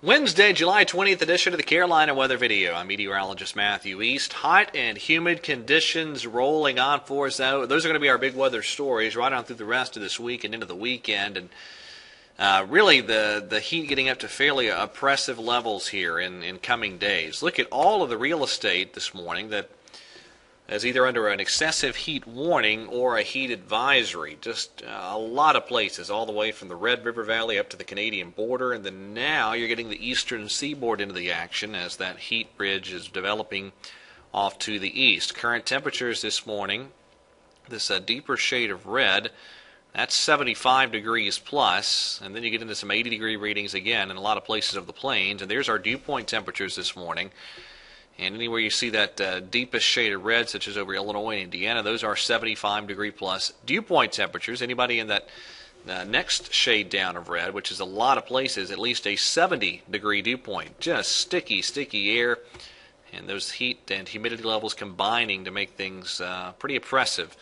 Wednesday, July 20th edition of the Carolina Weather Video. I'm meteorologist Matthew East. Hot and humid conditions rolling on for us now. Those are going to be our big weather stories right on through the rest of this week and into the weekend. And really the heat getting up to fairly oppressive levels here in coming days. Look at all of the real estate this morning that is either under an excessive heat warning or a heat advisory. Just a lot of places, all the way from the Red River Valley up to the Canadian border, and then now you're getting the eastern seaboard into the action as that heat bridge is developing off to the east. Current temperatures this morning, this deeper shade of red, that's 75 degrees plus, and then you get into some 80-degree readings again in a lot of places of the plains, and there's our dew point temperatures this morning. And anywhere you see that deepest shade of red, such as over Illinois and Indiana, those are 75-degree plus dew point temperatures. Anybody in that next shade down of red, which is a lot of places, at least a 70-degree dew point. Just sticky, sticky air, and those heat and humidity levels combining to make things pretty oppressive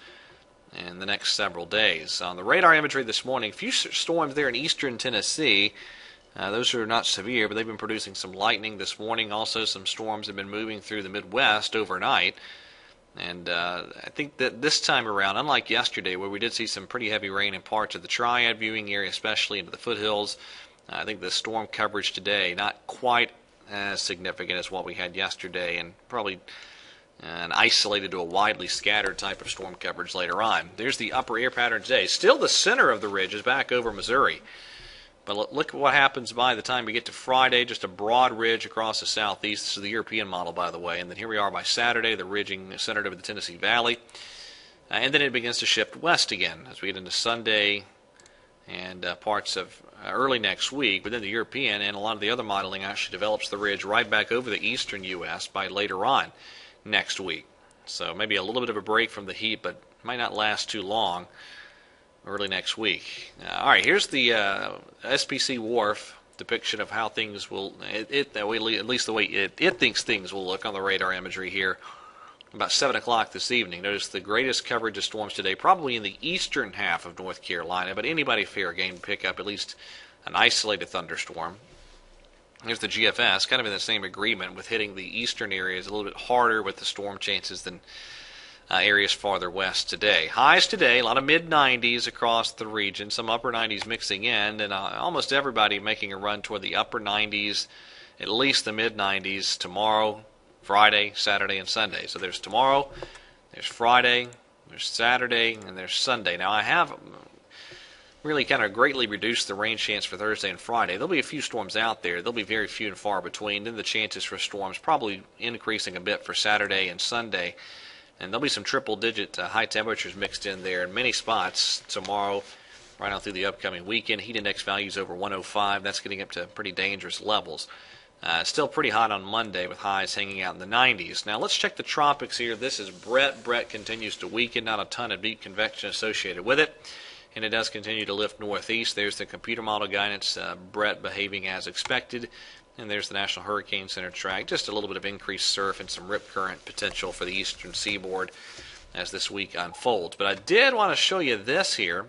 in the next several days. On the radar imagery this morning, a few storms there in eastern Tennessee. Those are not severe, but they've been producing some lightning this morning. Also, some storms have been moving through the Midwest overnight. And I think that this time around, unlike yesterday where we did see some pretty heavy rain in parts of the Triad viewing area, especially into the foothills, I think the storm coverage today not quite as significant as what we had yesterday, and probably an isolated to a widely scattered type of storm coverage later on. There's the upper air pattern today. Still the center of the ridge is back over Missouri. But look at what happens by the time we get to Friday, just a broad ridge across the southeast. This is the European model, by the way. And then here we are by Saturday, the ridging centered over the Tennessee Valley. And then it begins to shift west again as we get into Sunday and parts of early next week. But then the European and a lot of the other modeling actually develops the ridge right back over the eastern U.S. by later on next week. So maybe a little bit of a break from the heat, but might not last too long. Early next week. All right, here's the SPC Wharf depiction of how things will, at least the way it thinks things will look on the radar imagery here about 7 o'clock this evening. Notice the greatest coverage of storms today, probably in the eastern half of North Carolina, but anybody fair game to pick up at least an isolated thunderstorm. Here's the GFS, kind of in the same agreement with hitting the eastern areas a little bit harder with the storm chances than areas farther west today. Highs today, a lot of mid-90s across the region, some upper 90s mixing in, and almost everybody making a run toward the upper 90s, at least the mid-90s tomorrow, Friday, Saturday, and Sunday. So there's tomorrow, there's Friday, there's Saturday, and there's Sunday. Now I have really kind of greatly reduced the rain chance for Thursday and Friday. There'll be a few storms out there. There'll be very few and far between. Then the chances for storms probably increasing a bit for Saturday and Sunday. And there'll be some triple-digit high temperatures mixed in there in many spots tomorrow, right on through the upcoming weekend. Heat index values over 105. That's getting up to pretty dangerous levels. Still pretty hot on Monday with highs hanging out in the 90s. Now let's check the tropics here. This is Brett. Brett continues to weaken. Not a ton of deep convection associated with it. And it does continue to lift northeast. There's the computer model guidance. Brett behaving as expected. And there's the National Hurricane Center track. Just a little bit of increased surf and some rip current potential for the eastern seaboard as this week unfolds. But I did want to show you this here.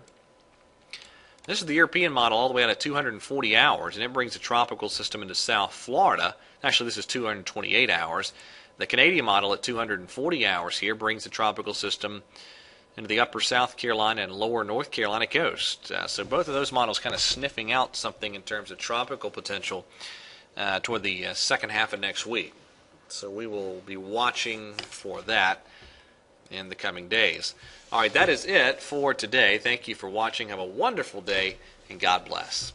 This is the European model all the way out at 240 hours, and it brings a tropical system into South Florida. Actually, this is 228 hours. The Canadian model at 240 hours here brings a tropical system into the upper South Carolina and lower North Carolina coast. So both of those models kind of sniffing out something in terms of tropical potential toward the second half of next week. So we will be watching for that in the coming days. All right, that is it for today. Thank you for watching. Have a wonderful day, and God bless.